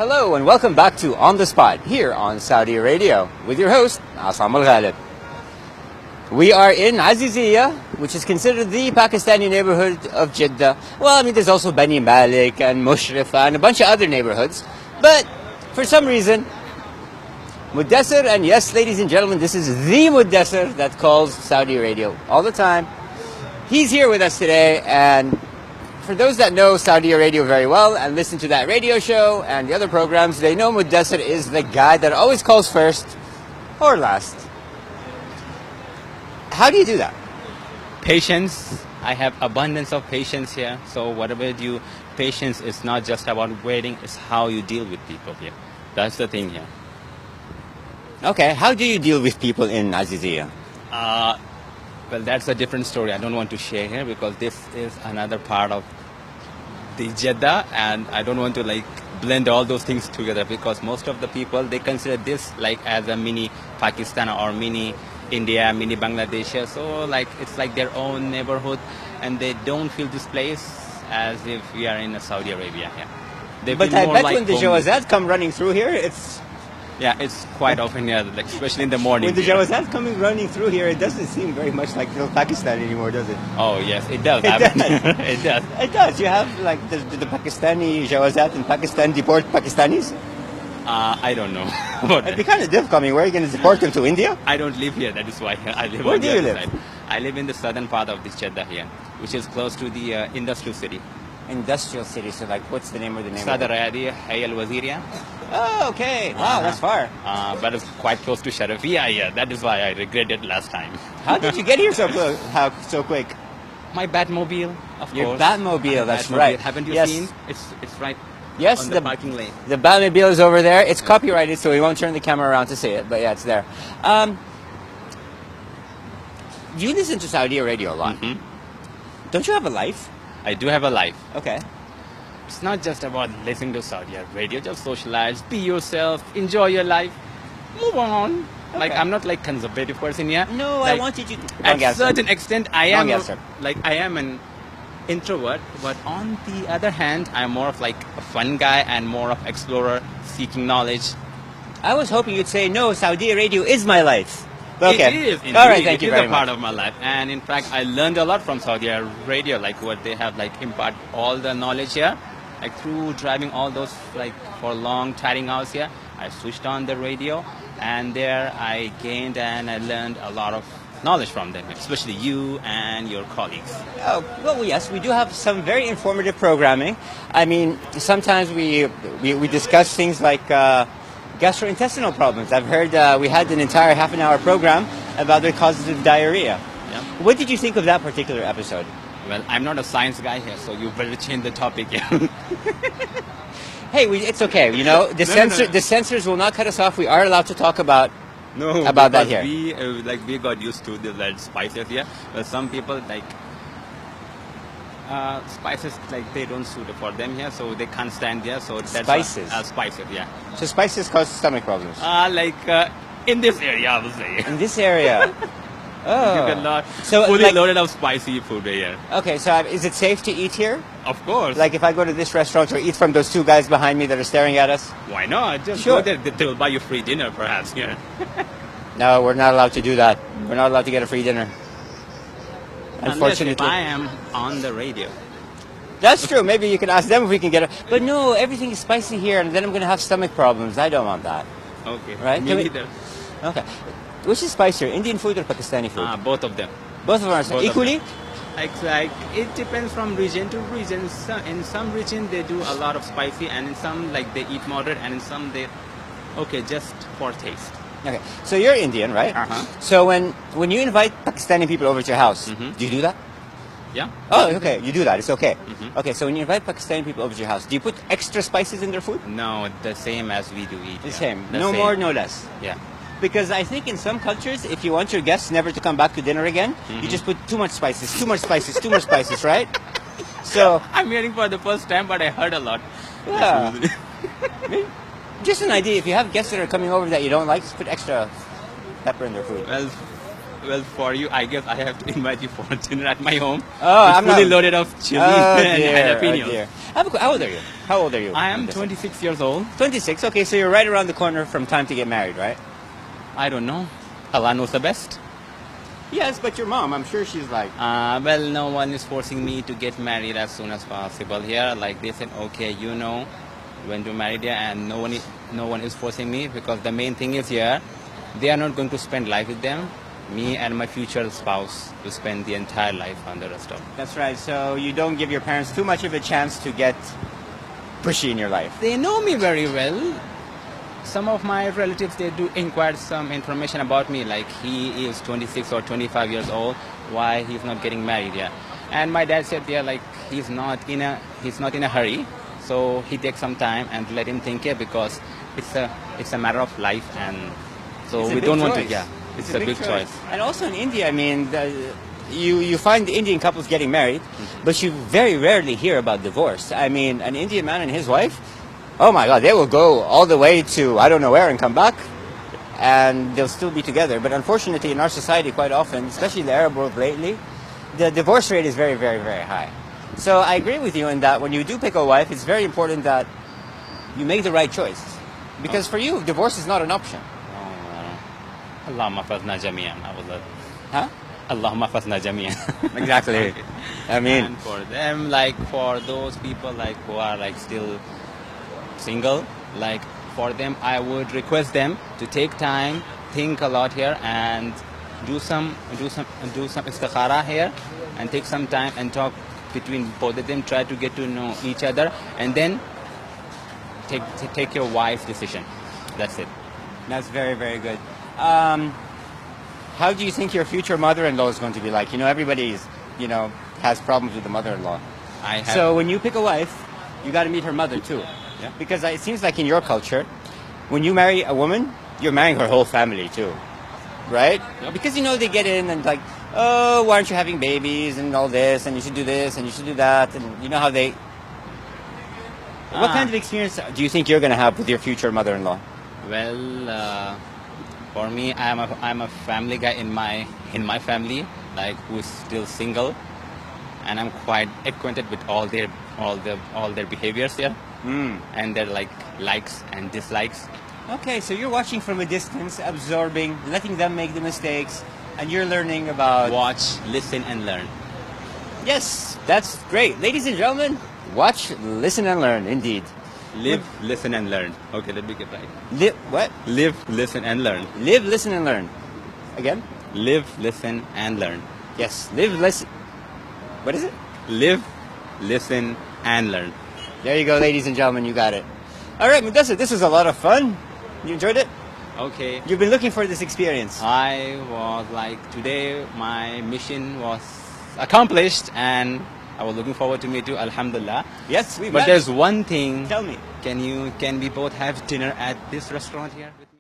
Hello and welcome back to On the Spot here on Saudi Radio with your host, Essam Al-Ghalib. We are in Aziziyah, which is considered the Pakistani neighborhood of Jeddah. Well, I mean, there's also Bani Malik and Mushrifa and a bunch of other neighborhoods. But for some reason, Mudassir, and yes, ladies and gentlemen, this is the Mudassir that calls Saudi Radio all the time. He's here with us today, and for those that know Saudi Radio very well and listen to that radio show and the other programs, they know Mudassir is the guy that always calls first or last. How do you do that? Patience. I have abundance of patience here. So whatever you do, patience is not just about waiting, it's how you deal with people here. That's the thing here. Okay, how do you deal with people in Aziziyah? Well, that's a different story. I don't want to share here because this is another part of the Jeddah, and I don't want to blend all those things together because most of the people, they consider this as a mini Pakistan or mini India, mini Bangladesh. So it's like their own neighborhood, and they don't feel this place as if we are in Saudi Arabia here. They but I bet when the Jawazat come running through here, it's quite often here, especially in the morning. When the Jawazat coming running through here, it doesn't seem very much like little Pakistan anymore, does it? Oh yes, it does. It does. It does. You have the Pakistani Jawazat in Pakistan deport Pakistanis? I don't know. It'd be kind of difficult. I mean, where are you going to deport them to India? I don't live here. That is why I live. Where on do the you other live? side. I live in the southern part of this Jeddah here, which is close to the industrial city. Industrial city. So, what's the name of the name? Saudia Radio, Hayy al-Waziriya. Oh, okay. Wow, that's far. But it's quite close to Sharafiyah here. That is why I regretted last time. How did you get here so quick? My Batmobile, of course. Your Batmobile, that's Batmobile. right. Haven't you Yes. seen? It's right Yes, on the parking lane. The Batmobile is over there. It's copyrighted, so we won't turn the camera around to see it. But yeah, it's there. You listen to Saudi Radio a lot. Mm-hmm. Don't you have a life? I do have a life. Okay. It's not just about listening to Saudi Radio. Just socialize, be yourself, enjoy your life, move on. Okay. I'm not conservative person here. No, I wanted you to. At a certain extent, I am answer. I am an introvert, but on the other hand, I'm more of a fun guy and more of explorer, seeking knowledge. I was hoping you'd say no. Saudi Radio is my life. Okay. It is. Indeed. All right. Thank you very much. It is a part of my life, and in fact, I learned a lot from Saudi Radio, what they have impart all the knowledge here, through driving all those for long tiring hours here. I switched on the radio, and there I gained and I learned a lot of knowledge from them, especially you and your colleagues. Oh, well, yes, we do have some very informative programming. I mean, sometimes we discuss things like gastrointestinal problems. I've heard we had an entire half-an-hour program about the causes of diarrhea. Yeah. What did you think of that particular episode? Well, I'm not a science guy here, so you better change the topic here. Hey, it's okay. The censors will not cut us off. We are allowed to talk about that here. We got used to the spices here. But some people spices they don't suit for them here, so they can't stand there. So that's spices. Spices, yeah. So spices cause stomach problems. In this area, I would say. In this area. Oh. You cannot so fully loaded of spicy food here. Okay, so is it safe to eat here? Of course. If I go to this restaurant or eat from those two guys behind me that are staring at us? Why not? Just sure. Go there. They will buy you free dinner, perhaps. Yeah. No, we're not allowed to do that. We're not allowed to get a free dinner. Unfortunately. Unless if I am on the radio. That's true. Maybe you can ask them if we can get it. But no, everything is spicy here, and then I'm going to have stomach problems. I don't want that. Okay. Right? Me neither. Okay. Which is spicier, Indian food or Pakistani food? Both of them. Both of them are spicy. Equally? It depends from region to region. In some region they do a lot of spicy, and in some they eat moderate, and in some they just for taste. Okay, so you're Indian, right? Uh-huh. So when you invite Pakistani people over to your house, do you do that? Yeah. Oh, okay. You do that. It's okay. Mm-hmm. Okay, so when you invite Pakistani people over to your house, do you put extra spices in their food? No, the same as we do eat. The same. No more, no less. Yeah. Because I think in some cultures, if you want your guests never to come back to dinner again, you just put too much spices, too much spices, right? So I'm hearing for the first time, but I heard a lot. Yeah. Just an idea. If you have guests that are coming over that you don't like, just put extra pepper in their food. Well, Well, for you, I guess I have to invite you for dinner at my home. Oh, It's I'm fully not- loaded of chili Oh, and dear, jalapenos. oh, dear. How old are you? How old are you? I am 26 years old. 26. Okay, so you're right around the corner from time to get married, right? I don't know. Allah knows the best. Yes, but your mom, I'm sure she's like, Well, no one is forcing me to get married as soon as possible here. Like they said, okay, you know when to marry there, and no one is forcing me, because the main thing is here, they are not going to spend life with them. Me and my future spouse to spend the entire life on the rest of it. that's right. So you don't give your parents too much of a chance to get pushy in your life. They know me very well. Some of my relatives, they do inquire some information about me, like he is 26 or 25 years old, why he's not getting married yet. And my dad said, yeah, like he's not in a hurry, so he takes some time and let him think it, because it's a matter of life, and so It's a we big don't want to. choice. Yeah, it's a big choice. And also in India, I mean, you find Indian couples getting married, but you very rarely hear about divorce. I mean, an Indian man and his wife, oh my God, they will go all the way to I don't know where and come back, and they'll still be together. But unfortunately, in our society, quite often, especially the Arab world lately, the divorce rate is very, very, very high. So I agree with you in that when you do pick a wife, it's very important that you make the right choice. Because for you, divorce is not an option. Allahumma fazna jami'an. Huh? Allahumma fazna jami'an. Exactly. I mean, And for them, like for those people like who are like still single, like for them, I would request them to take time, think a lot here, and do some istikhara here, and take some time and talk between both of them. Try to get to know each other, and then take your wife's decision. That's it. that's very, very good. How do you think your future mother-in-law is going to be like? You know, everybody's, has problems with the mother-in-law. I have. So when you pick a wife, you got to meet her mother too. Yeah. Because it seems like in your culture, when you marry a woman, you're marrying her whole family too, right? Yep. Because they get in and like, oh, why aren't you having babies and all this, and you should do this and you should do that, and you know how they. What kind of experience do you think you're going to have with your future mother-in-law? Well, for me, I'm a family guy in my family, like who is still single, and I'm quite acquainted with all their behaviors here, and their likes and dislikes. Okay, so you're watching from a distance, absorbing, letting them make the mistakes, and you're learning about. Watch, listen, and learn. Yes, that's great, ladies and gentlemen. Watch, listen, and learn. Indeed. Live, listen, and learn. Okay, let me get right. Live what? Live, listen, and learn. Live, listen, and learn. Again? Live, listen, and learn. Yes. Live, listen. What is it? Live, listen, and learn. There you go, ladies and gentlemen. You got it. All right, Mudassir, this was a lot of fun. You enjoyed it? Okay. You've been looking for this experience. I was today my mission was accomplished, and I was looking forward to meet you, alhamdulillah. Yes, we But met. there's one thing. Tell me. Can we both have dinner at this restaurant here with me?